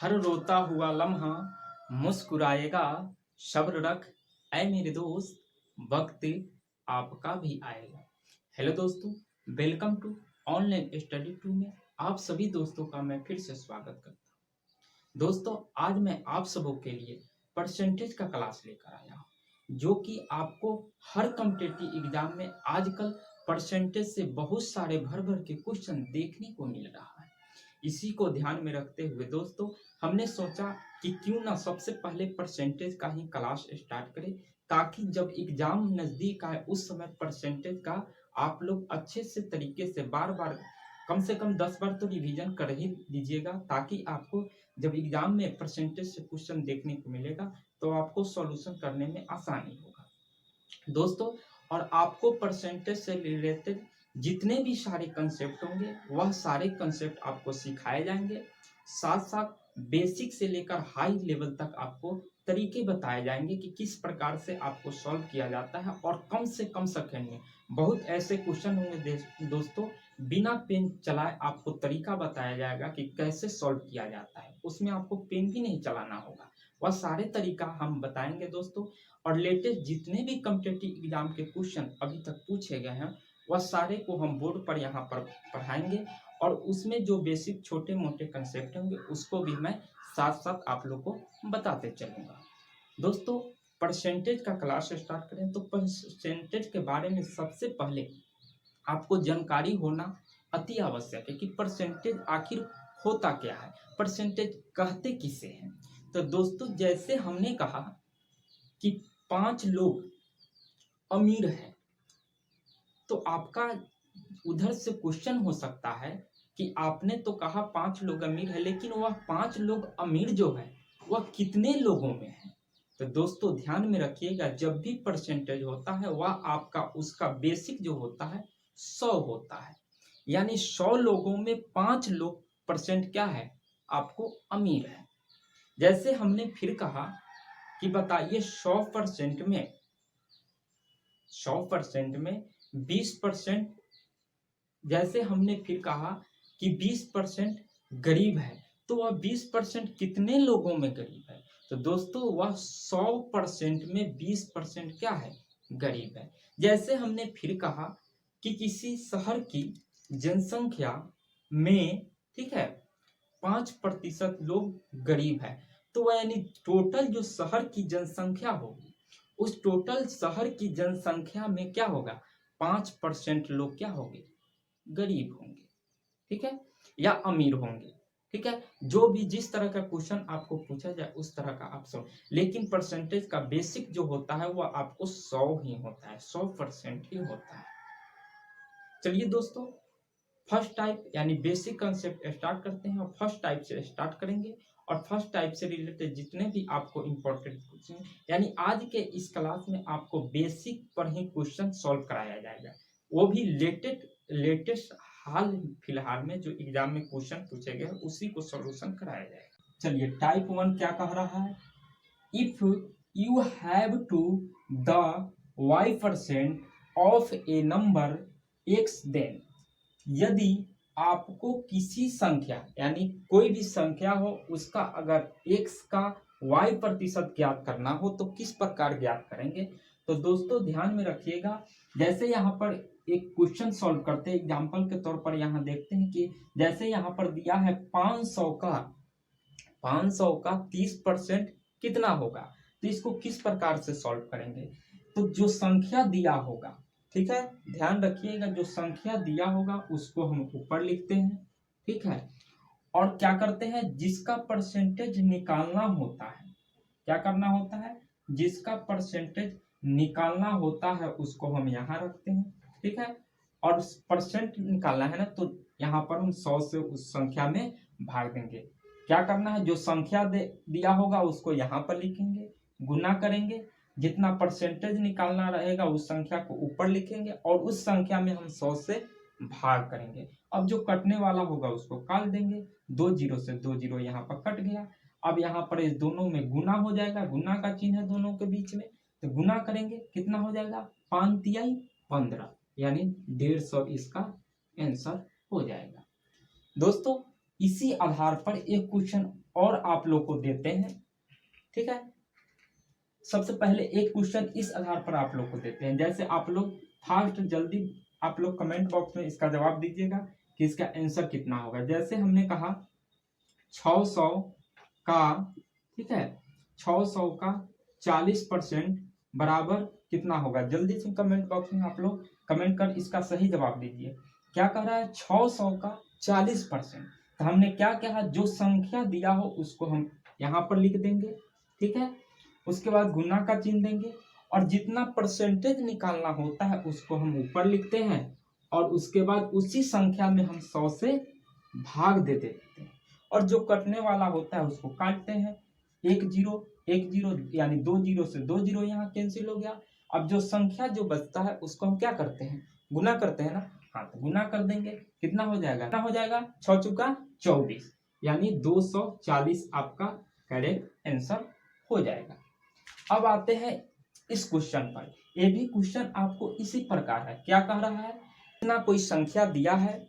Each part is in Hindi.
हर रोता हुआ लम्हा मुस्कुराएगा। सब्र रख ऐ मेरे दोस्त, वक्त आपका भी आएगा। हेलो दोस्तों, welcome to online study two में आप सभी दोस्तों का मैं फिर से स्वागत करता हूँ। दोस्तों, आज मैं आप सबों के लिए परसेंटेज का क्लास लेकर आया हूँ, जो कि आपको हर कॉम्पिटिटिव एग्जाम में आजकल परसेंटेज से बहुत सारे भर भर के क्वेश्चन देखने को मिल रहा है। इसी को ध्यान में रखते हुए दोस्तों, हमने सोचा कि क्यों ना सबसे पहले परसेंटेज का ही क्लास स्टार्ट करें, ताकि जब एग्जाम नज़दीक आए उस समय परसेंटेज का आप लोग अच्छे से तरीके से बार बार कम से कम 10 बार तो रिवीजन कर ही लीजिएगा, ताकि आपको जब एग्जाम में परसेंटेज से क्वेश्चन देखने को मिलेगा तो आपको सॉल्यूशन करने में आसानी होगा दोस्तों। और आपको परसेंटेज से रिलेटेड जितने भी सारे कंसेप्ट होंगे वह सारे कंसेप्ट आपको सिखाए जाएंगे। साथ साथ बेसिक से लेकर हाई लेवल तक आपको तरीके बताए जाएंगे कि किस प्रकार से आपको सॉल्व किया जाता है, और कम से कम सेकंड में बहुत ऐसे क्वेश्चन होंगे दोस्तों, बिना पेन चलाए आपको तरीका बताया जाएगा कि कैसे सॉल्व किया जाता है। उसमें आपको पेन भी नहीं चलाना होगा, वह सारे तरीका हम बताएंगे दोस्तों। और लेटेस्ट जितने भी कॉम्पिटिटिव एग्जाम के क्वेश्चन अभी तक पूछे गए हैं वह सारे को हम बोर्ड पर यहाँ पर पढ़ाएंगे, और उसमें जो बेसिक छोटे मोटे कंसेप्ट होंगे उसको भी मैं साथ साथ आप लोग को बताते चलूँगा। दोस्तों, परसेंटेज का क्लास स्टार्ट करें तो परसेंटेज के बारे में सबसे पहले आपको जानकारी होना अति आवश्यक है कि परसेंटेज आखिर होता क्या है, परसेंटेज कहते किसे हैं। तो दोस्तों, जैसे हमने कहा कि 5 लोग अमीर हैं, तो आपका उधर से क्वेश्चन हो सकता है कि आपने तो कहा 5 लोग अमीर है, लेकिन वह 5 लोग अमीर जो है वह कितने लोगों में है। तो दोस्तों ध्यान में रखिएगा, जब भी परसेंटेज होता है वह आपका उसका बेसिक जो होता है 100 होता है, यानी 100 लोगों में 5 लोग परसेंट क्या है, आपको अमीर है। जैसे हमने फिर कहा कि बताइए 100% में 20%, जैसे हमने फिर कहा कि 20% गरीब है, तो वह 20% कितने लोगों में गरीब है। तो दोस्तों वह 100% में 20% क्या है, गरीब है। जैसे हमने फिर कहा कि किसी शहर की जनसंख्या में, ठीक है, 5% लोग गरीब है, तो वह यानी टोटल जो शहर की जनसंख्या होगी उस टोटल शहर की जनसंख्या में क्या होगा, 5% लोग क्या होंगे, गरीब होंगे, ठीक है, या अमीर होंगे, ठीक है। जो भी जिस तरह का क्वेश्चन आपको पूछा जाए उस तरह का आप सॉल्व, लेकिन परसेंटेज का बेसिक जो होता है वह आपको 100 ही होता है, 100% ही होता है। चलिए दोस्तों, फर्स्ट टाइप यानी बेसिक कंसेप्ट स्टार्ट करते हैं, और फर्स्ट टाइप से स्टार्ट करेंगे। और फर्स्ट टाइप से रिलेटेड जितने भी आपको इंपॉर्टेंट क्वेश्चन, यानी आज के इस क्लास में आपको बेसिक पर ही क्वेश्चन सॉल्व कराया जाएगा, वो भी लेटेस्ट हाल फिलहाल में जो एग्जाम में क्वेश्चन पूछे गए उसी को सॉल्यूशन कराया जाएगा। चलिए, टाइप 1 क्या कह रहा है, if you have to the y% of a number x, then यदि आपको किसी संख्या यानी कोई भी संख्या हो उसका अगर x का y% ज्ञात करना हो तो किस प्रकार ज्ञात करेंगे। तो दोस्तों ध्यान में रखिएगा, जैसे यहाँ पर एक क्वेश्चन सॉल्व करते हैं, एग्जाम्पल के तौर पर यहाँ देखते हैं कि जैसे यहाँ पर दिया है 500 का 30% कितना होगा, तो इसको किस प्रकार से सॉल्व करेंगे। तो जो संख्या दिया होगा, ठीक है, ध्यान रखिएगा, जो संख्या दिया होगा उसको हम ऊपर लिखते हैं, ठीक है। और क्या करते हैं, जिसका परसेंटेज निकालना होता है, क्या करना होता है, जिसका परसेंटेज निकालना होता है उसको हम यहाँ रखते हैं, ठीक है। और परसेंट निकालना है ना, तो यहाँ पर हम 100 से उस संख्या में भाग देंगे। क्या करना है, जो संख्या दिया होगा उसको यहाँ पर लिखेंगे, गुना करेंगे, जितना परसेंटेज निकालना रहेगा उस संख्या को ऊपर लिखेंगे, और उस संख्या में हम 100 से भाग करेंगे। अब जो कटने वाला होगा उसको काट देंगे, 2 जीरो से 2 जीरो यहाँ पर कट गया। अब यहाँ पर इस दोनों में गुना हो जाएगा, गुना का चिन्ह है दोनों के बीच में, तो गुना करेंगे, कितना हो जाएगा, 5 तिहाई 15, यानी 150 इसका आंसर हो जाएगा। दोस्तों इसी आधार पर एक क्वेश्चन और आप लोग को देते हैं, ठीक है। सबसे पहले एक क्वेश्चन इस आधार पर आप लोग को देते हैं, जैसे आप लोग फास्ट जल्दी आप लोग कमेंट बॉक्स में इसका जवाब दीजिएगा कि इसका आंसर कितना होगा। जैसे हमने कहा 600 का, ठीक है, 600 का 40% बराबर कितना होगा। जल्दी से कमेंट बॉक्स में आप लोग कमेंट कर इसका सही जवाब दीजिए। क्या कह रहा है, 600 का 40%। तो हमने क्या कहा, जो संख्या दिया हो उसको हम यहाँ पर लिख देंगे, ठीक है। उसके बाद गुना का चिन्ह देंगे और जितना परसेंटेज निकालना होता है उसको हम ऊपर लिखते हैं और उसके बाद उसी संख्या में हम 100 से भाग दे देते हैं और जो कटने वाला होता है उसको काटते हैं। 1 0 यानी 2 0 से 2 0 यहाँ कैंसिल हो गया। अब जो संख्या जो बचता है उसको हम क्या करते हैं, गुना करते हैं ना। हाँ, तो गुना कर देंगे, कितना हो जाएगा, कितना हो जाएगा, 6 चौका 24 यानी 240 आपका करेक्ट आंसर हो जाएगा। अब आते हैं इस क्वेश्चन पर। ये भी क्वेश्चन आपको इसी प्रकार है। क्या कह रहा है, इतना कोई संख्या दिया है,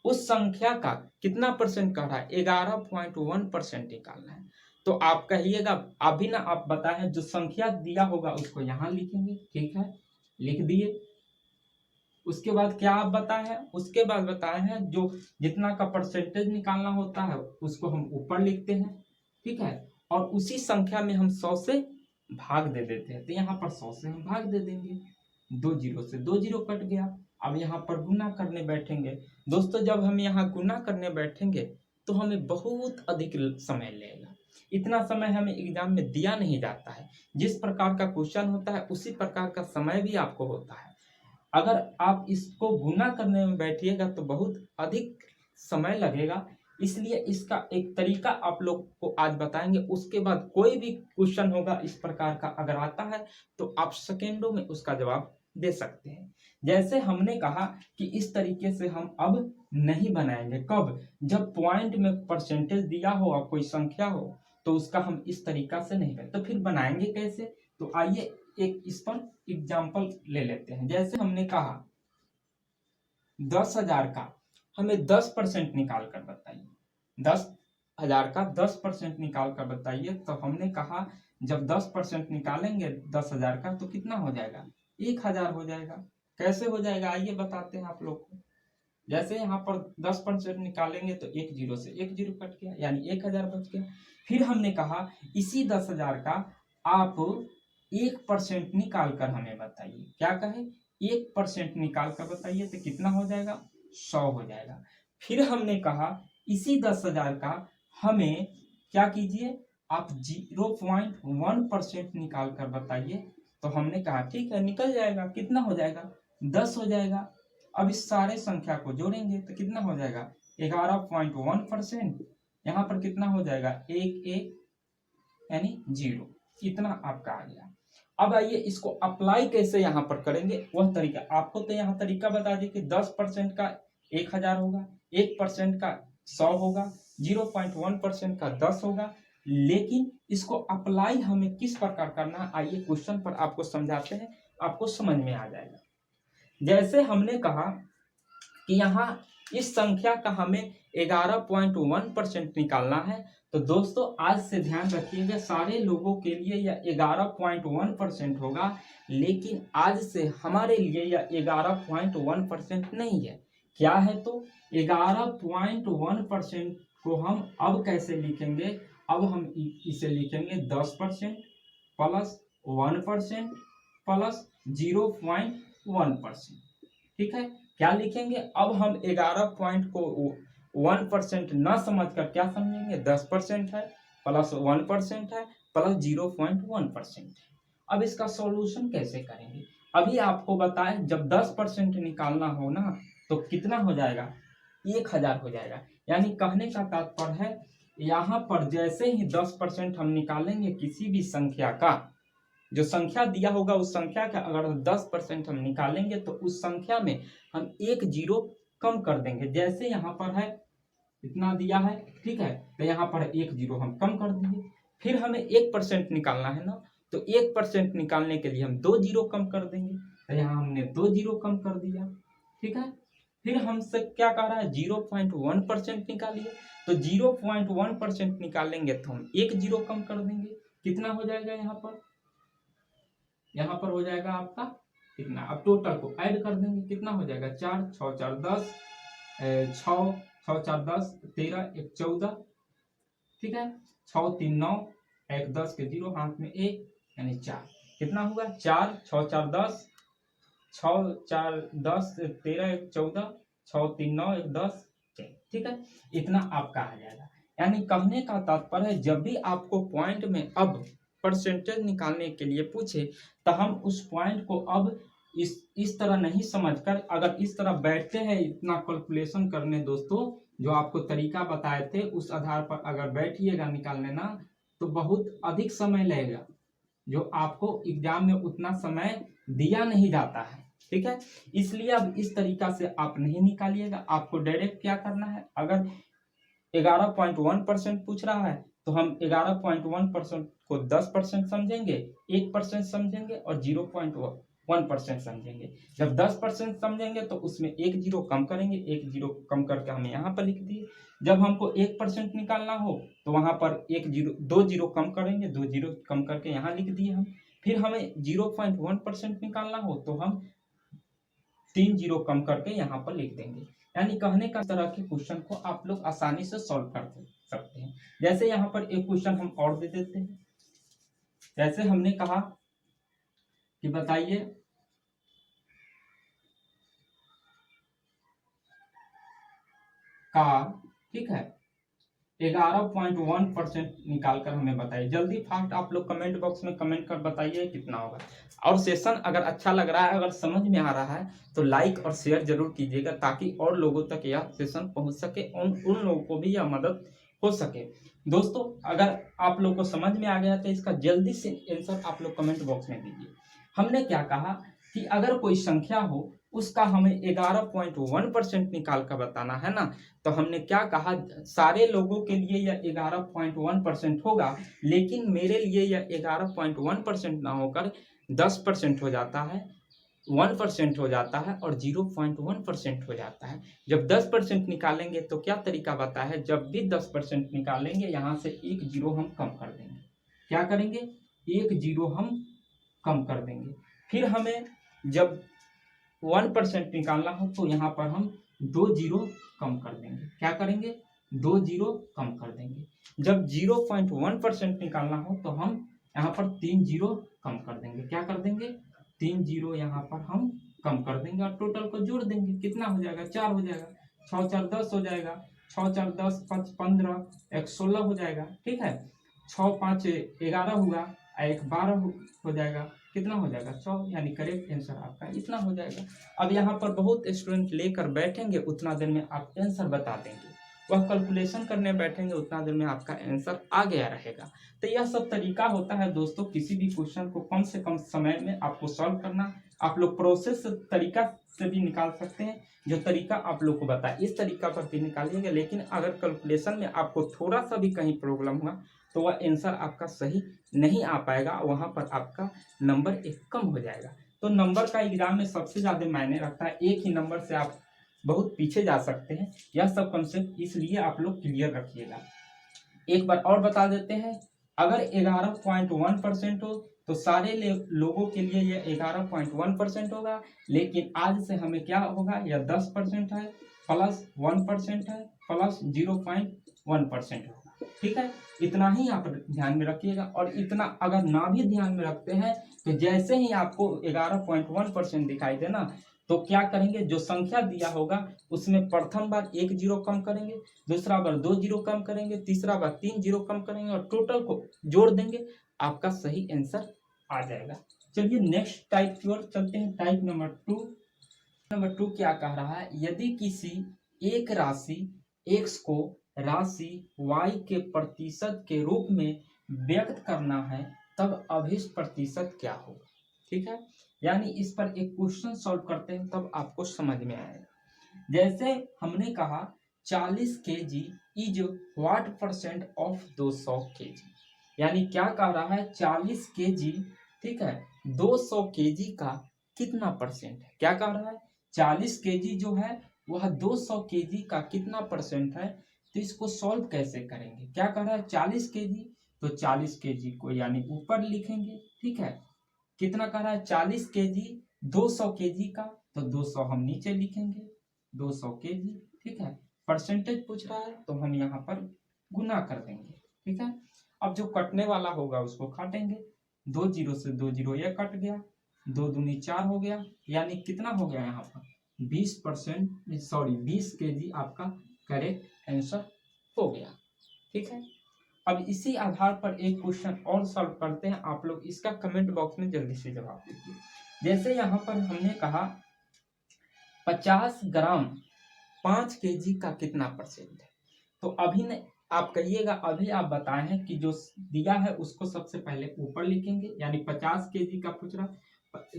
उस संख्या का कितना परसेंट कह रहा है, 11.1% निकालना है। तो आप कहिएगा, अभी ना आप बताएं, जो संख्या दिया होगा उसको यहाँ लिखेंगे, ठीक है, लिख दिए। उसके बाद क्या आप बताए हैं, उसके बाद बताए हैं जो जितना का परसेंटेज निकालना होता है उसको हम ऊपर लिखते हैं, ठीक है, और उसी संख्या में हम 100 से भाग दे देते हैं। तो यहाँ पर 100 से हम भाग दे देंगे, 2 0 से 2 0 कट गया। अब यहाँ पर गुना करने बैठेंगे। दोस्तों, जब हम यहाँ गुना करने बैठेंगे तो हमें बहुत अधिक समय लगेगा। इतना समय हमें एग्जाम में दिया नहीं जाता है। जिस प्रकार का क्वेश्चन होता है उसी प्रकार का समय भी आपको होता है। अगर आप इसको गुना करने में बैठिएगा तो बहुत अधिक समय लगेगा। इसलिए इसका एक तरीका आप लोग को आज बताएंगे। उसके बाद कोई भी क्वेश्चन होगा इस प्रकार का अगर आता है तो आप सेकेंडों में उसका जवाब दे सकते हैं। जैसे हमने कहा कि इस तरीके से हम अब नहीं बनाएंगे। कब, जब पॉइंट में परसेंटेज दिया हो और कोई संख्या हो तो उसका हम इस तरीका से नहीं करें। तो फिर बनाएंगे कैसे, तो आइए एक इस पर एग्जाम्पल ले लेते हैं। जैसे हमने कहा 10,000 का हमें 10% निकाल कर बताइए, 10,000 का 10% निकाल कर बताइए। तो हमने कहा जब 10% निकालेंगे 10,000 का तो कितना हो जाएगा, 1,000 हो जाएगा। कैसे हो जाएगा आइए बताते हैं आप लोग को। जैसे यहाँ पर 10% निकालेंगे तो 1 0 से 1 0 कट गया यानी 1,000 बच गया। फिर हमने कहा इसी 10,000 का आप 1% निकाल कर हमें बताइए। क्या कहे, 1% निकाल कर बताइए तो कितना हो जाएगा, 100 हो जाएगा। फिर हमने कहा इसी 10,000 का हमें क्या कीजिए, आप 0.1% निकाल कर बताइए। तो हमने कहा ठीक है, निकल जाएगा, कितना हो जाएगा, 10 हो जाएगा। अब इस सारे संख्या को जोड़ेंगे तो कितना हो जाएगा, 11.1%। यहाँ पर कितना हो जाएगा, 1 1 यानी 0। इतना आपका आ गया। अब आइए इसको अप्लाई कैसे यहाँ पर करेंगे वह तरीका आपको तो यहाँ तरीका बता दी कि 10% का 1,000 होगा, 1% का 100 होगा, 0.1% का 10 होगा। लेकिन इसको अप्लाई हमें किस प्रकार करना है, आइए क्वेश्चन पर आपको समझाते हैं, आपको समझ में आ जाएगा। जैसे हमने कहा कि यहाँ इस संख्या का हमें 11.1% निकालना है। तो दोस्तों आज से ध्यान रखिएगा, सारे लोगों के लिए यह 11.1% होगा, लेकिन आज से हमारे लिए यह 11.1% नहीं है। क्या है, तो 11.1% को हम अब कैसे लिखेंगे, अब हम इसे लिखेंगे 10% प्लस 1% प्लस 0.1%। ठीक है, क्या लिखेंगे, अब हम 11 पॉइंट को 1% न समझकर क्या समझेंगे, 10% है प्लस 1% है प्लस 0.1%। अब इसका सॉल्यूशन कैसे करेंगे, अभी आपको बताएं, जब 10% निकालना हो ना तो कितना हो जाएगा, 1,000 हो जाएगा। यानी कहने का तात्पर्य है यहाँ पर जैसे ही 10% हम निकालेंगे किसी भी संख्या का, जो संख्या दिया होगा उस संख्या का अगर 10% हम निकालेंगे तो उस संख्या में हम 1 0 कम कर देंगे। जैसे यहाँ पर है इतना दिया है, ठीक है, तो यहाँ पर 1 0 हम कम कर देंगे। फिर हमें 1% निकालना है ना, तो 1% निकालने के लिए हम 2 0 कम कर देंगे। तो यहाँ हमने 2 0 कम कर दिया, ठीक है। फिर हमसे क्या कह रहा है, 0.1% निकालिए। तो 0.1% निकालेंगे तो हम एक जीरो कम कर देंगे। कितना हो जाएगा यहाँ पर हो जाएगा आपका कितना। अब टोटल को ऐड कर देंगे, कितना हो जाएगा 4 6 4 10 6 6 4 10 13 1 14, ठीक है 6 3 9 1 10 के 0 हाथ में 1 यानी 4। कितना हुआ 4 6 4 10 6 4 10 13 1 14 6 3 9 1 10, ठीक है इतना आपका आ जाएगा। यानी कहने का तात्पर्य है जब भी आपको पॉइंट में अब परसेंटेज निकालने के लिए पूछे तो हम उस पॉइंट को अब इस तरह नहीं समझकर, अगर इस तरह बैठते हैं इतना कैलकुलेशन करने दोस्तों, जो आपको तरीका बताए थे उस आधार पर अगर बैठिएगा निकालने ना तो बहुत अधिक समय लगेगा, जो आपको एग्जाम में उतना समय दिया नहीं जाता है, ठीक है। इसलिए अब इस तरीका से आप नहीं निकालिएगा, आपको डायरेक्ट क्या करना है, अगर 11.1% पूछ रहा है तो हम 11.1% को 10% समझेंगे, 1% समझेंगे और 0.1% समझेंगे। जब 10% समझेंगे तो उसमें एक जीरो कम करेंगे, एक जीरो कम करके हमें यहाँ पर लिख दिए। जब हमको 1% निकालना हो तो वहां पर दो जीरो कम करेंगे, 2 जीरो कम करके यहाँ लिख दिए हम। फिर हमें 0.1% निकालना हो तो हम 3 जीरो कम करके यहाँ पर लिख देंगे। यानी कहने का तरह के क्वेश्चन को आप लोग आसानी से सॉल्व कर सकते हैं। जैसे यहाँ पर एक क्वेश्चन हम और दे देते हैं, जैसे हमने कहा कि बताइए का, ठीक है 11.1% निकाल कर हमें बताइए। जल्दी फास्ट आप लोग कमेंट बॉक्स में कमेंट कर बताइए कितना होगा। और सेशन अगर अच्छा लग रहा है, अगर समझ में आ रहा है तो लाइक और शेयर जरूर कीजिएगा ताकि और लोगों तक यह सेशन पहुंच सके, उन लोगों को भी यह मदद हो सके। दोस्तों अगर आप लोग को समझ में आ गया तो इसका जल्दी से आंसर आप लोग कमेंट बॉक्स में दीजिए। हमने क्या कहा कि अगर कोई संख्या हो उसका हमें 11.1% निकाल कर बताना है ना, तो हमने क्या कहा सारे लोगों के लिए यह 11.1% होगा, लेकिन मेरे लिए यह 11.1% ना होकर 10% हो जाता है, 1% हो जाता है और 0.1% हो जाता है। जब 10% निकालेंगे तो क्या तरीका बताया है, जब भी 10% निकालेंगे यहाँ से एक जीरो हम कम कर देंगे। क्या करेंगे, एक जीरो हम कम कर देंगे। फिर हमें जब 1% निकालना हो तो यहाँ पर हम 2 जीरो कम कर देंगे। क्या करेंगे, 2 जीरो कम कर देंगे। जब 0.1% निकालना हो तो हम यहाँ पर 3 जीरो कम कर देंगे। क्या कर देंगे, 3 जीरो यहाँ पर हम कम कर देंगे और टोटल को जोड़ देंगे। कितना हो जाएगा, 4 हो जाएगा, 6 4 10 हो जाएगा, 6 4 10 5 15 1 16 हो जाएगा, ठीक है 6 5 11 हुआ, 1 12 हो जाएगा। कितना हो जाएगा 100, यानी करेक्ट आंसर आपका इतना हो जाएगा। अब यहाँ पर बहुत स्टूडेंट लेकर बैठेंगे, उतना देर में आप आंसर बता देंगे। वह कैलकुलेशन करने बैठेंगे उतना देर में आपका आंसर आ गया रहेगा। तो यह सब तरीका होता है दोस्तों, किसी भी क्वेश्चन को कम से कम समय में आपको सॉल्व करना। आप लोग प्रोसेस तरीका से भी निकाल सकते हैं, जो तरीका आप लोग को बताए इस तरीका पर भी निकालिएगा। लेकिन अगर कैलकुलेशन में आपको थोड़ा सा भी कहीं प्रॉब्लम हुआ तो वह आंसर आपका सही नहीं आ पाएगा, वहां पर आपका नंबर एक कम हो जाएगा। तो नंबर का एग्जाम में सबसे ज्यादा मायने रखता है, एक ही नंबर से आप बहुत पीछे जा सकते हैं। यह सब कंसेप्ट इसलिए आप लोग क्लियर रखिएगा। एक बार और बता देते हैं, अगर 11.1% हो तो सारे लोगों के लिए यह 11.1% होगा, लेकिन आज से हमें क्या होगा, यह 10% है प्लस 1% है प्लस 0.1% होगा, ठीक है। इतना ही आप ध्यान में रखिएगा। और इतना अगर ना भी ध्यान में रखते हैं तो जैसे ही आपको 11.1% दिखाई देना तो क्या करेंगे, जो संख्या दिया होगा उसमें प्रथम बार एक जीरो कम करेंगे, दूसरा बार 2 जीरो कम करेंगे, तीसरा बार 3 जीरो कम करेंगे और टोटल को जोड़ देंगे, आपका सही आंसर आ जाएगा। चलिए नेक्स्ट टाइप की ओर चलते हैं, टाइप नंबर 2। नंबर 2 क्या कह रहा है, यदि किसी एक राशि x को राशि y के प्रतिशत के रूप में व्यक्त करना है तब अभिष्ट प्रतिशत क्या होगा, ठीक है। यानी इस पर एक क्वेश्चन सॉल्व करते हैं तब आपको समझ में आएगा। जैसे हमने कहा 40 kg is what percent of 200 kg, यानी क्या कह रहा है 40 kg, ठीक है 200 kg का कितना परसेंट है। क्या कह रहा है 40 kg जो है वह 200 kg का कितना परसेंट है, तो इसको सॉल्व कैसे करेंगे? क्या कह रहा है 40 केजी, तो 40 केजी को यानी ऊपर लिखेंगे, ठीक है। कितना कह रहा है 40 केजी 200 केजी का, तो 200 हम नीचे लिखेंगे, 200 केजी, ठीक है। परसेंटेज पूछ रहा है तो हम यहाँ पर गुना कर देंगे, ठीक है। अब जो कटने वाला होगा उसको काटेंगे, 2 जीरो से 2 जीरो ये कट गया, 2 दूनी 4 हो गया, यानी कितना हो गया यहाँ पर 20%, सॉरी 20 केजी आपका करेक्ट आंसर हो गया, ठीक है। अब इसी आधार पर एक क्वेश्चन और सॉल्व करते हैं, आप लोग इसका कमेंट बॉक्स में जल्दी से जवाब दीजिए। जैसे यहाँ पर हमने कहा 50 ग्राम 5 केजी का कितना परसेंट है, तो अभी ने आप कहिएगा, अभी आप बताए हैं कि जो दिया है उसको सबसे पहले ऊपर लिखेंगे, यानी 50 केजी का पूछ रहा,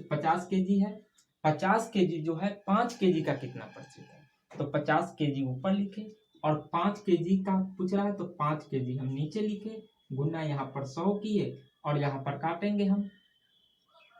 50 केजी है, 50 केजी जो है 5 केजी का कितना परसेंट है, तो 50 केजी ऊपर लिखे, और 5 केजी का पूछ रहा है तो 5 केजी हम नीचे लिखे, गुना यहाँ पर 100 किए, और यहाँ पर काटेंगे हम,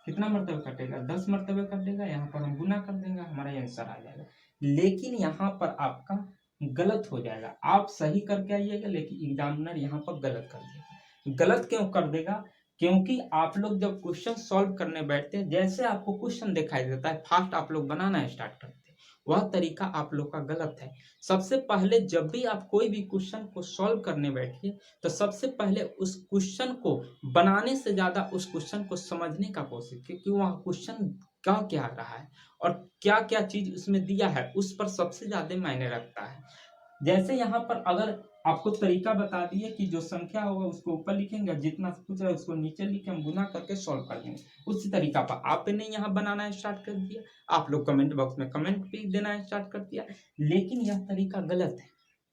कितना मरतबे कटेगा 10 मरतबे कटेगा, यहाँ पर हम गुना कर देंगे, हमारा आंसर आ जाएगा। लेकिन यहाँ पर आपका गलत हो जाएगा, आप सही करके आइएगा, लेकिन एग्जामिनर यहाँ पर गलत कर देगा। गलत क्यों कर देगा? क्योंकि आप लोग जब क्वेश्चन सॉल्व करने बैठते हैं, जैसे आपको क्वेश्चन दिखाई देता है फास्ट आप लोग बनाना स्टार्ट करते हैं, वह तरीका आप लोग का गलत है। सबसे पहले जब भी आप कोई भी क्वेश्चन को सॉल्व करने बैठिए, तो सबसे पहले उस क्वेश्चन को बनाने से ज्यादा उस क्वेश्चन को समझने का कोशिश कीजिए कि वह क्वेश्चन क्या क्या रहा है और क्या क्या चीज उसमें दिया है, उस पर सबसे ज्यादा मायने रखता है। जैसे यहाँ पर अगर आपको तरीका बता दिए कि जो संख्या होगा उसको ऊपर लिखेंगे, जितना पूछा है उसको नीचे लिखे, हम गुना करके सॉल्व कर लेंगे, उसी तरीका पर आपने यहाँ बनाना स्टार्ट कर दिया, आप लोग कमेंट बॉक्स में कमेंट भी देना स्टार्ट कर दिया, लेकिन यह तरीका गलत है,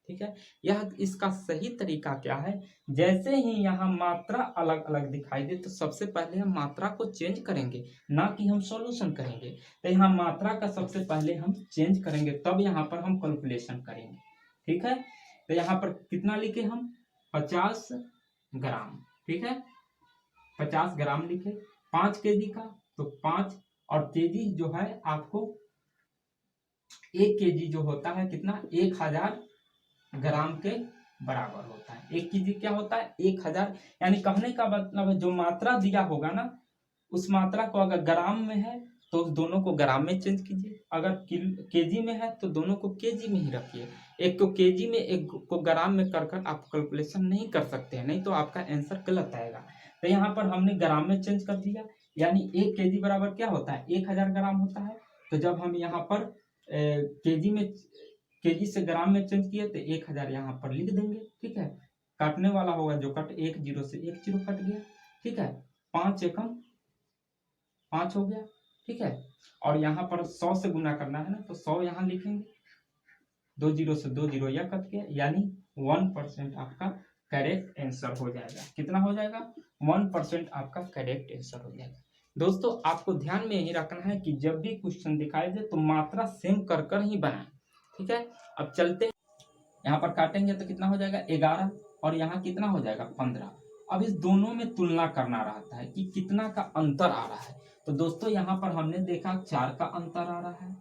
ठीक है। यह इसका सही तरीका क्या है, जैसे ही यहाँ मात्रा अलग अलग दिखाई दे तो सबसे पहले हम मात्रा को चेंज करेंगे, ना कि हम सॉल्यूशन करेंगे। तो यहाँ मात्रा का सबसे पहले हम चेंज करेंगे, तब यहाँ पर हम कैलकुलेशन करेंगे, ठीक है। तो यहाँ पर कितना लिखे हम 50 ग्राम, ठीक है, 50 ग्राम लिखे, 5 केजी का तो 5, और केजी जो है आपको 1 केजी जो होता है कितना 1000 ग्राम के बराबर होता है। 1 केजी क्या होता है 1000, यानी कहने का मतलब है जो मात्रा दिया होगा ना, उस मात्रा को अगर ग्राम में है तो दोनों को ग्राम में चेंज कीजिए, अगर केजी में है तो दोनों को केजी में ही रखिए। एक को केजी में एक को ग्राम में कर कर आप कैलकुलेशन नहीं कर सकते हैं, नहीं तो आपका आंसर गलत आएगा। तो यहाँ पर हमने ग्राम में चेंज कर दिया, यानी 1 केजी बराबर क्या होता है 1000 ग्राम होता है। तो जब हम यहाँ पर केजी से ग्राम में चेंज किए तो 1000 यहाँ पर लिख देंगे, ठीक है। काटने वाला होगा जो कट 1 जीरो से 1 जीरो कट गया, ठीक है, 5 एकम 5 हो गया, ठीक है। और यहाँ पर 100 से गुना करना है ना, तो 100 यहाँ लिखेंगे, 2 जीरो से 2 जीरो यह कट गया, यानी 1% आपका करेक्ट आंसर हो जाएगा। कितना हो जाएगा 1% आपका करेक्ट आंसर हो जाएगा। दोस्तों आपको ध्यान में यही रखना है कि जब भी क्वेश्चन दिखाई दे तो मात्रा सेम कर कर ही बनाएं, ठीक है। अब चलते हैं, यहाँ पर काटेंगे तो कितना हो जाएगा 11, और यहाँ कितना हो जाएगा 15। अब इस दोनों में तुलना करना रहता है कि कितना का अंतर आ रहा है। तो दोस्तों यहाँ पर हमने देखा 4 का अंतर आ रहा है,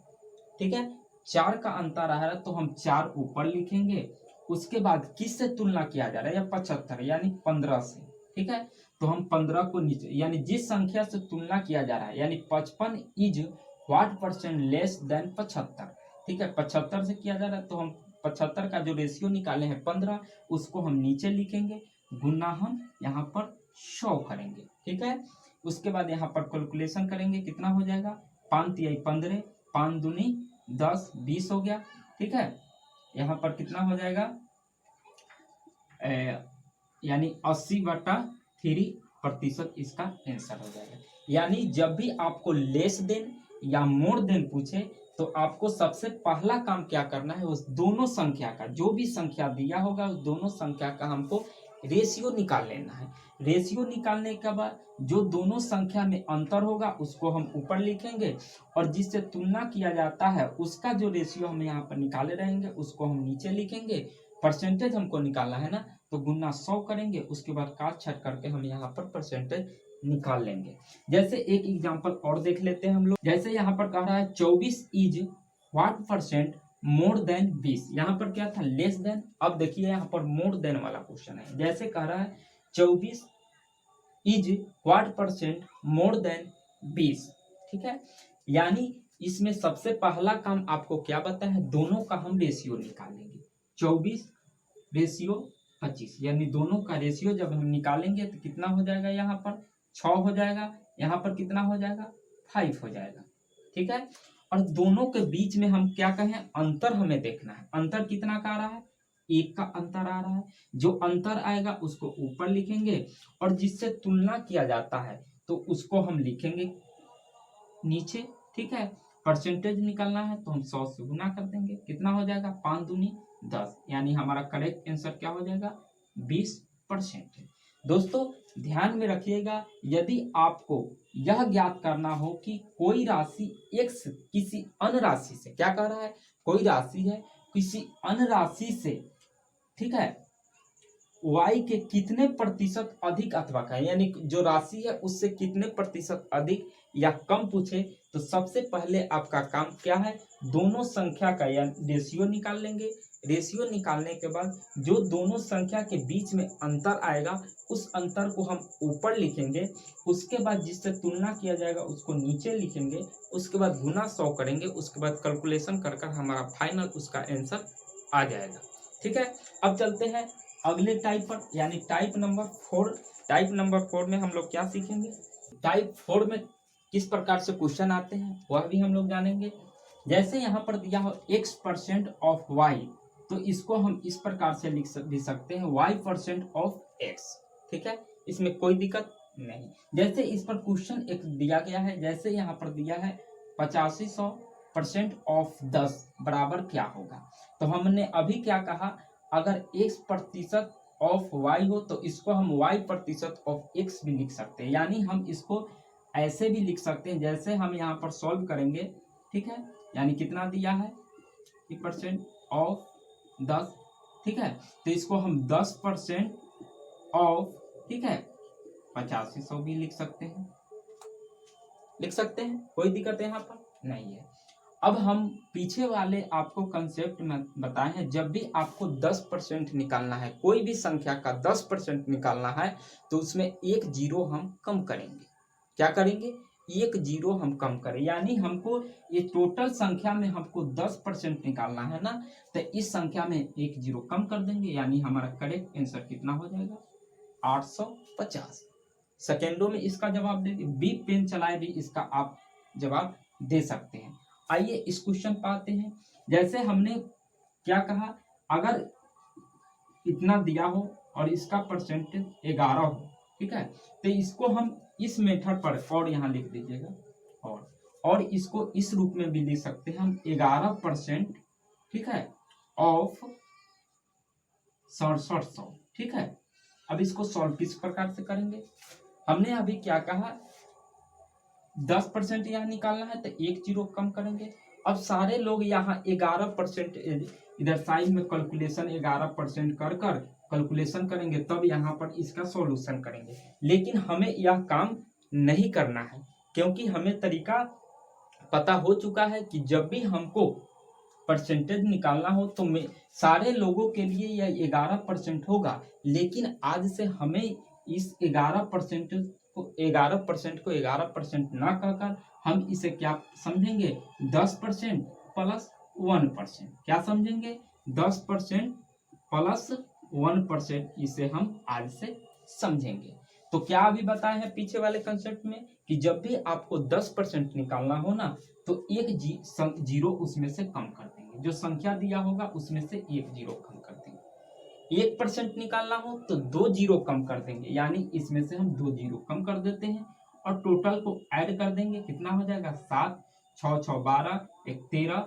ठीक है, 4 का अंतर आ रहा है, तो हम 4 ऊपर लिखेंगे। उसके बाद किस से तुलना किया जा रहा है, या 75 यानी 15 से, ठीक है। तो हम 15 को नीचे, यानी जिस संख्या से तुलना किया जा रहा है, यानी 55 is what percent less than 75, ठीक है। 75 से किया जा रहा है तो हम 75 का जो रेशियो निकाले हैं 15, उसको हम नीचे लिखेंगे, गुना हम यहाँ पर 100 करेंगे, ठीक है। उसके बाद यहाँ पर कैलकुलेशन करेंगे, कितना हो जाएगा 5 तिहाई 15, 5 दूनी 10, 20 हो गया, ठीक है। यहाँ पर कितना हो जाएगा यानी 80/3% इसका आंसर हो जाएगा। यानी जब भी आपको लेस देन या मोर देन पूछे तो आपको सबसे पहला काम क्या करना है, उस दोनों संख्या का, जो भी संख्या दिया होगा उस दोनों संख्या का हमको रेशियो निकाल लेना है। रेशियो निकालने के बाद जो दोनों संख्या में अंतर होगा उसको हम ऊपर लिखेंगे, और जिससे तुलना किया जाता है उसका जो रेशियो हम यहाँ पर निकाले रहेंगे उसको हम नीचे लिखेंगे। परसेंटेज हमको निकालना है ना, तो गुना 100 करेंगे, उसके बाद काट छाट करके हम यहाँ पर परसेंटेज निकाल लेंगे। जैसे एक एग्जांपल और देख लेते हैं हम लोग। जैसे यहाँ पर कह रहा है 24 is what percent more than 20, यहाँ पर क्या था लेस देन, अब देखिए यहाँ पर मोर देन वाला क्वेश्चन है। जैसे कह रहा है 24 is what percent more than 20, ठीक है। यानी इसमें सबसे पहला काम आपको क्या बताया है, दोनों का हम रेशियो निकालेंगे। 24 रेशियो 25, यानी दोनों का रेशियो जब हम निकालेंगे तो कितना हो जाएगा, यहाँ पर 6 हो जाएगा, यहाँ पर कितना हो जाएगा 5 हो जाएगा, ठीक है। और दोनों के बीच में हम क्या कहें, अंतर हमें देखना है। अंतर कितना का आ रहा है, 1 का अंतर आ रहा है। जो अंतर आएगा उसको ऊपर लिखेंगे और जिससे तुलना किया जाता है तो उसको हम लिखेंगे नीचे, ठीक है। परसेंटेज निकालना है तो हम 100 से गुना कर देंगे, कितना हो जाएगा 5 दूनी 10, यानी हमारा करेक्ट आंसर क्या हो जाएगा 20%। दोस्तों ध्यान में रखिएगा, यदि आपको यह ज्ञात करना हो कि कोई राशि x किसी अन्य राशि से, क्या कह रहा है, कोई राशि है किसी अन्य राशि से, ठीक है, y के कितने प्रतिशत अधिक अथवा का, यानी जो राशि है उससे कितने प्रतिशत अधिक या कम पूछे तो सबसे पहले आपका काम क्या है, दोनों संख्या का या रेशियो निकाल लेंगे। रेशियो निकालने के बाद जो दोनों संख्या के बीच में अंतर आएगा उस अंतर को हम ऊपर लिखेंगे, उसके बाद जिससे तुलना किया जाएगा उसको नीचे लिखेंगे, उसके बाद गुना 100 करेंगे, उसके बाद कैलकुलेशन कर कर हमारा फाइनल उसका आंसर आ जाएगा, ठीक है। अब चलते हैं अगले टाइप पर, यानी टाइप नंबर 4। टाइप नंबर 4 में हम लोग क्या सीखेंगे, टाइप 4 में किस प्रकार से क्वेश्चन आते हैं वह भी हम लोग जानेंगे। जैसे यहाँ पर दिया हो x% ऑफ y, तो इसको हम इस प्रकार से लिख भी सकते हैं y% ऑफ x, ठीक है, इसमें कोई दिक्कत नहीं। जैसे इस पर क्वेश्चन एक दिया गया है, जैसे यहाँ पर दिया है 8500% ऑफ 10 बराबर क्या होगा, तो हमने अभी क्या कहा, अगर x% ऑफ y हो तो इसको हम y% ऑफ x भी लिख सकते हैं, यानी हम इसको ऐसे भी लिख सकते हैं, जैसे हम यहाँ पर सॉल्व करेंगे, ठीक है, यानी कितना दिया है % ऑफ 10, ठीक है, तो इसको हम 10% ऑफ, ठीक है, 8500 भी लिख सकते हैं, कोई दिक्कत यहाँ पर नहीं है। अब हम पीछे वाले आपको कंसेप्ट में बताए हैं, जब भी आपको 10% निकालना है, कोई भी संख्या का 10% निकालना है तो उसमें एक जीरो हम कम करेंगे। क्या करेंगे, एक जीरो हम कम करें, यानी हमको ये टोटल संख्या में हमको 10% निकालना है ना, तो इस संख्या में एक जीरो कम कर देंगे, यानी हमारा करेक्ट आंसर कितना हो जाएगा 850। सेकेंडों में इसका जवाब दे, बी पेन चलाए भी इसका आप जवाब दे सकते हैं। आइए इस क्वेश्चन पर आते हैं। जैसे हमने क्या कहा, अगर इतना दिया हो और इसका परसेंटेज 11 हो, ठीक है, तो इसको हम इस मेथड पर, और यहाँ लिख दीजिएगा, और इसको इस रूप में भी लिख सकते हैं हम 11%, ठीक है, ऑफ 6700, ठीक है। अब इसको सॉल्व किस प्रकार से करेंगे, हमने अभी क्या कहा 10% यहाँ निकालना है तो एक जीरो कम करेंगे। अब सारे लोग यहाँ 11% इधर साइड में कैलकुलेशन 11% कर कर कैलकुलेशन करेंगे, तब यहाँ पर इसका सॉल्यूशन करेंगे। लेकिन हमें यह काम नहीं करना है, क्योंकि हमें तरीका पता हो चुका है कि जब भी हमको परसेंटेज निकालना हो तो सारे लोगों के लिए यह 11% होगा, लेकिन आज से हमें इस 11% को 11% ना कहकर हम इसे क्या समझेंगे 10% प्लस 1%, क्या समझेंगे 10% प्लस 1%, इसे हम आज से समझेंगे। तो क्या अभी बताए हैं पीछे वाले कंसेप्ट में कि जब भी आपको 10% निकालना हो ना तो एक जीरो उसमें से कम कर देंगे, जो संख्या दिया होगा उसमें से एक जीरो कम कर देंगे। 1% निकालना हो तो 2 जीरो कम कर देंगे, यानी इसमें से हम 2 जीरो कम कर देते हैं और टोटल को ऐड कर देंगे, कितना हो जाएगा 7, 6 6 12, 1 13,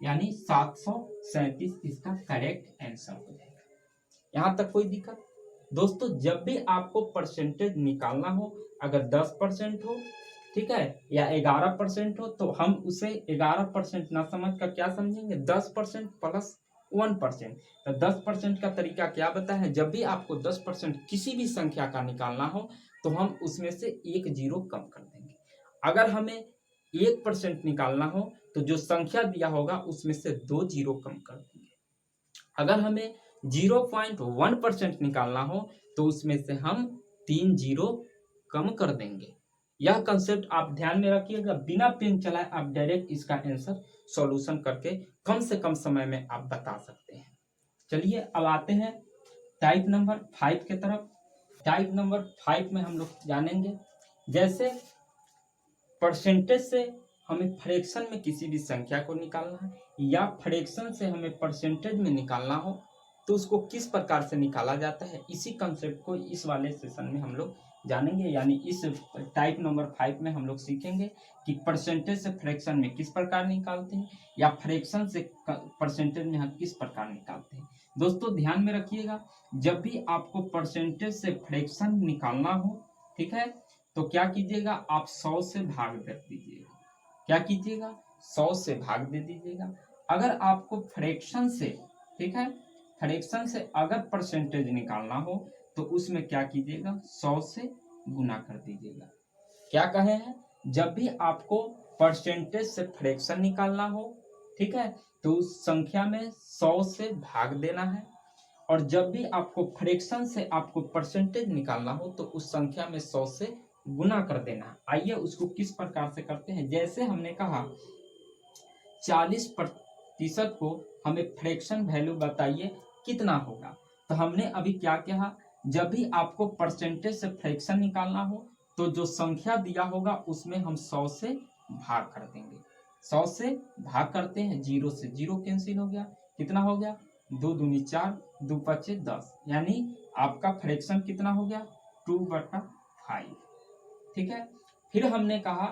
यानी 737 इसका करेक्ट आंसर हो जाएगा। यहाँ तक कोई दिक्कत? दोस्तों जब भी आपको परसेंटेज निकालना हो, अगर 10% हो, ठीक है, या 11% हो, तो हम उसे 11% ना समझ कर क्या समझेंगे 10% प्लस 1%। तो 10% का तरीका क्या बताया है, जब भी आपको 10% किसी भी संख्या का निकालना हो तो हम उसमें से एक जीरो कम कर देंगे। अगर हमें 1% निकालना हो तो जो संख्या दिया होगा उसमें से 2 जीरो कम कर देंगे। अगर हमें 0.1% निकालना हो तो उसमें से हम 3 जीरो कम कर देंगे। यह कंसेप्ट आप ध्यान में रखिएगा, बिना पेन चलाए आप डायरेक्ट इसका आंसर सॉल्यूशन करके कम से कम समय में आप बता सकते हैं। चलिए अब आते हैं टाइप नंबर 5 के तरफ। टाइप नंबर 5 में हम लोग जानेंगे, जैसे परसेंटेज से हमें फ्रैक्शन में किसी भी संख्या को निकालना है या फ्रैक्शन से हमें परसेंटेज में निकालना हो तो उसको किस प्रकार से निकाला जाता है, इसी कंसेप्ट को इस वाले सेशन में हम लोग जानेंगे। यानी इस टाइप नंबर 5 में हम लोग सीखेंगे कि परसेंटेज से फ्रैक्शन में किस प्रकार निकालते हैं या फ्रैक्शन से परसेंटेज में हम किस प्रकार निकालते हैं। दोस्तों ध्यान में रखिएगा, जब भी आपको परसेंटेज से फ्रैक्शन निकालना हो, ठीक है, तो क्या कीजिएगा, आप 100 से भाग दे दीजिएगा। क्या कीजिएगा, 100 से भाग दे दीजिएगा। अगर आपको फ्रैक्शन से, ठीक है, फ्रैक्शन से अगर परसेंटेज निकालना हो तो उसमें क्या कीजिएगा, 100 से गुना कर दीजिएगा। क्या कहे हैं, जब भी आपको परसेंटेज से फ्रैक्शन निकालना हो, ठीक है, तो उस संख्या में 100 से भाग देना है, और जब भी आपको फ्रैक्शन से आपको परसेंटेज निकालना हो तो उस संख्या में 100 से गुना कर देना। आइए उसको किस प्रकार से करते हैं। जैसे हमने कहा 40% को हमें फ्रैक्शन वैल्यू बताइए कितना होगा, तो हमने अभी क्या कहा, जब भी आपको परसेंटेज से फ्रैक्शन निकालना हो तो जो संख्या दिया होगा उसमें हम 100 से भाग कर देंगे। 100 से भाग करते हैं, 0 से 0 कैंसिल हो गया, कितना हो गया, 2 दूनी 4, 2 पचे 10, यानी आपका फ्रैक्शन कितना हो गया, 2/5। ठीक है, फिर हमने कहा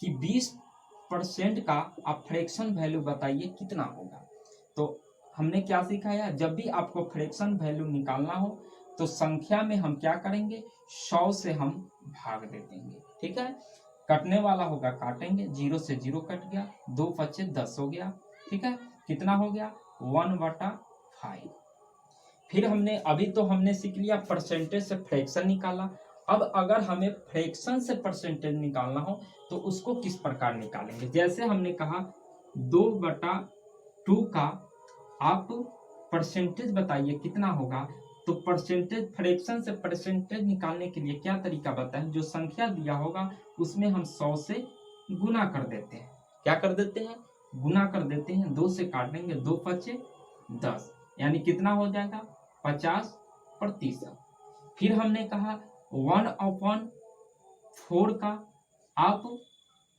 कि 20% का आप फ्रैक्शन वैल्यू बताइए कितना होगा। तो हमने क्या सिखाया, जब भी आपको फ्रैक्शन वैल्यू निकालना हो तो संख्या में हम क्या करेंगे, 100 से हम भाग दे देंगे। ठीक है, कटने वाला होगा काटेंगे, 0 से 0 कट गया, 2 पचे 10 हो गया। ठीक है, कितना हो गया, 1/5। फिर हमने अभी तो हमने सीख लिया परसेंटेज से फ्रैक्शन निकाला। अब अगर हमें फ्रैक्शन से परसेंटेज निकालना हो तो उसको किस प्रकार निकालेंगे। जैसे हमने कहा 2/2 का आप परसेंटेज बताइए कितना होगा, तो परसेंटेज फ्रैक्शन से परसेंटेज निकालने के लिए क्या तरीका बताएं, जो संख्या दिया होगा उसमें हम 100 से गुना कर देते हैं। क्या कर देते हैं, गुना कर देते हैं, 2 से काटेंगे, 2 पचे 10, यानी कितना हो जाएगा, 50%। फिर हमने कहा 1/4 का आप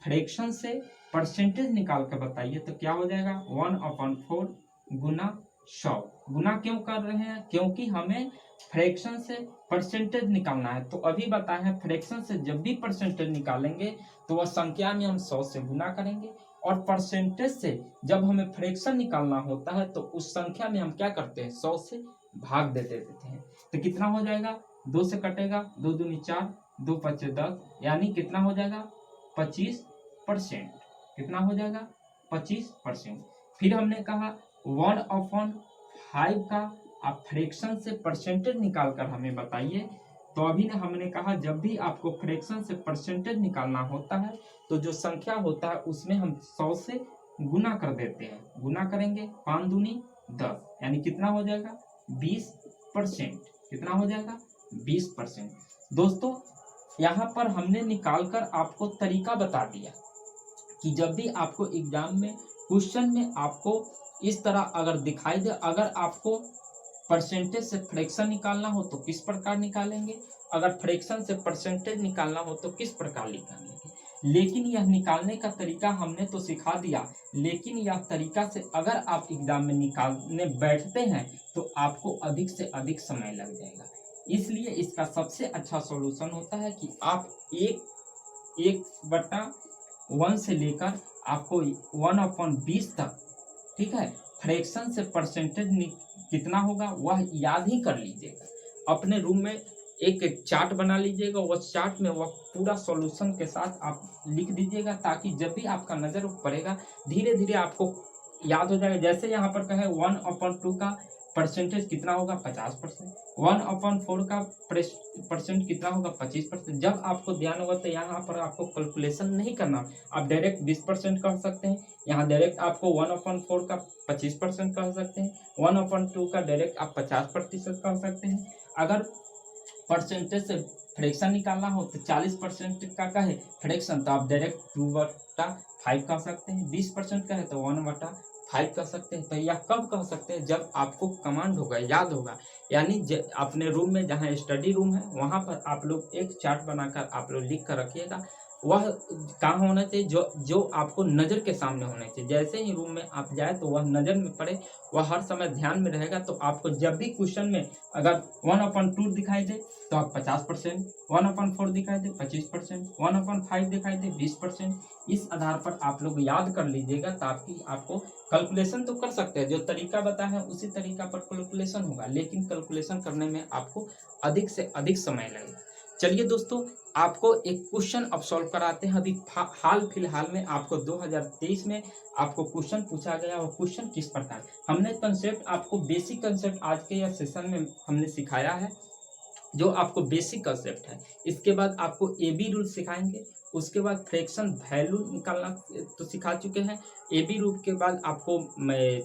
फ्रैक्शन से परसेंटेज निकाल कर बताइए, तो क्या हो जाएगा, 1/4 गुना 100। गुना क्यों कर रहे हैं, क्योंकि हमें फ्रैक्शन से परसेंटेज निकालना है। तो अभी बताए हैं फ्रैक्शन से जब भी परसेंटेज निकालेंगे तो वह संख्या में हम 100 से गुना करेंगे, और परसेंटेज से जब हमें फ्रैक्शन निकालना होता है तो उस संख्या में हम क्या करते हैं, 100 से भाग दे देते हैं। तो कितना हो जाएगा, 2 से कटेगा, 2 दूनी 4, 2 पचे 10, यानी कितना हो जाएगा, 25%। कितना हो जाएगा, 25%। फिर हमने कहा 1/5 का आप फ्रैक्शन से परसेंटेज निकाल कर हमें बताइए। तो अभी ने हमने कहा जब भी आपको फ्रैक्शन से परसेंटेज निकालना होता है तो जो संख्या होता है उसमें हम 100 से गुना कर देते हैं। गुना करेंगे, 5 दूनी 10, यानी कितना हो जाएगा, 20%। कितना हो जाएगा, 20%। दोस्तों यहाँ पर हमने निकाल कर आपको तरीका बता दिया कि जब भी आपको एग्जाम में क्वेश्चन में आपको इस तरह अगर दिखाई दे, अगर आपको परसेंटेज से फ्रैक्शन निकालना हो तो किस प्रकार निकालेंगे, अगर फ्रैक्शन से परसेंटेज निकालना हो तो किस प्रकार निकालेंगे। लेकिन यह निकालने का तरीका हमने तो सिखा दिया, लेकिन यह तरीका से अगर आप एग्जाम में निकालने बैठते हैं तो आपको अधिक से अधिक समय लग जाएगा। इसलिए इसका सबसे अच्छा सॉल्यूशन होता है कि आप 1/1 से लेकर आपको 1/20 तक, ठीक है, फ्रैक्शन से परसेंटेज कितना होगा वह याद ही कर लीजिएगा। अपने रूम में एक चार्ट बना लीजिएगा, वह चार्ट में वह पूरा सॉल्यूशन के साथ आप लिख दीजिएगा, ताकि जब भी आपका नज़र पड़ेगा धीरे धीरे आपको याद हो जाएगा। जैसे यहाँ पर कहे 1/2 का परसेंटेज कितना होगा 50%। 1/4 का परसेंट कितना होगा 25%। जब आपको ध्यान होगा तो यहाँ पर आपको कैलकुलेशन नहीं करना, आप डायरेक्ट 20% कर सकते हैं। यहाँ डायरेक्ट आपको 1/4 का 25% कर सकते हैं, 1/2 का डायरेक्ट आप 50% कर सकते हैं। अगर परसेंटेज से फ्रैक्शन निकालना हो तो 40% का है फ्रैक्शन, तो आप डायरेक्ट 2/5 कर सकते हैं। 20% का है तो 1/5 कर सकते हैं। तो यह कब कह सकते हैं, जब आपको कमांड होगा, याद होगा। यानी अपने रूम में जहाँ स्टडी रूम है वहाँ पर आप लोग एक चार्ट बनाकर आप लोग लिख कर रखिएगा। वह कहाँ होना चाहिए, जो आपको नज़र के सामने होना चाहिए। जैसे ही रूम में आप जाए तो वह नज़र में पड़े, वह हर समय ध्यान में रहेगा। तो आपको जब भी क्वेश्चन में अगर 1/2 दिखाई दे तो आप 50%, 1/4 दिखाई दे 25%, 1/5 दिखाई दे 20%। इस आधार पर आप लोग याद कर लीजिएगा, ताकि आपको कैलकुलेशन तो कर सकते हैं, जो तरीका बताया है उसी तरीका पर कैलकुलेशन होगा, लेकिन कैलकुलेशन करने में आपको अधिक से अधिक समय लगेगा। चलिए दोस्तों, आपको एक क्वेश्चन अब सॉल्व कराते हैं। अभी हाल फिलहाल में आपको 2023 में आपको क्वेश्चन पूछा गया, और क्वेश्चन किस प्रकार, हमने कंसेप्ट आपको बेसिक कंसेप्ट आज के यह सेशन में हमने सिखाया है, जो आपको बेसिक कंसेप्ट है। इसके बाद आपको AB रूल सिखाएंगे, उसके बाद फ्रैक्शन वैल्यू निकालना तो सिखा चुके हैं। AB रूल के बाद आपको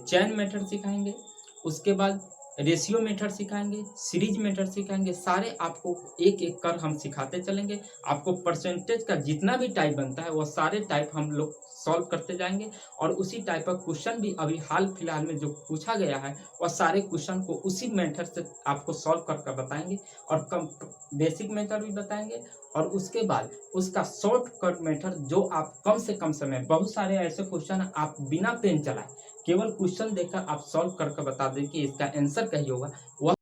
चैन मेथड सिखाएंगे, उसके बाद रेशियो मेथड सिखाएंगे, सीरीज मेथड सिखाएंगे। सारे आपको एक एक कर हम सिखाते चलेंगे। आपको परसेंटेज का जितना भी टाइप बनता है वह सारे टाइप हम लोग सॉल्व करते जाएंगे, और उसी टाइप का क्वेश्चन भी अभी हाल फिलहाल में जो पूछा गया है वह सारे क्वेश्चन को उसी मेथड से आपको सॉल्व करके बताएंगे, और बेसिक मेथड भी बताएंगे, और उसके बाद उसका शॉर्टकट मेथड, जो आप कम से कम समय, बहुत सारे ऐसे क्वेश्चन आप बिना पेन चलाए केवल क्वेश्चन देखकर आप सॉल्व करके बता दें कि इसका आंसर कहीं होगा, वह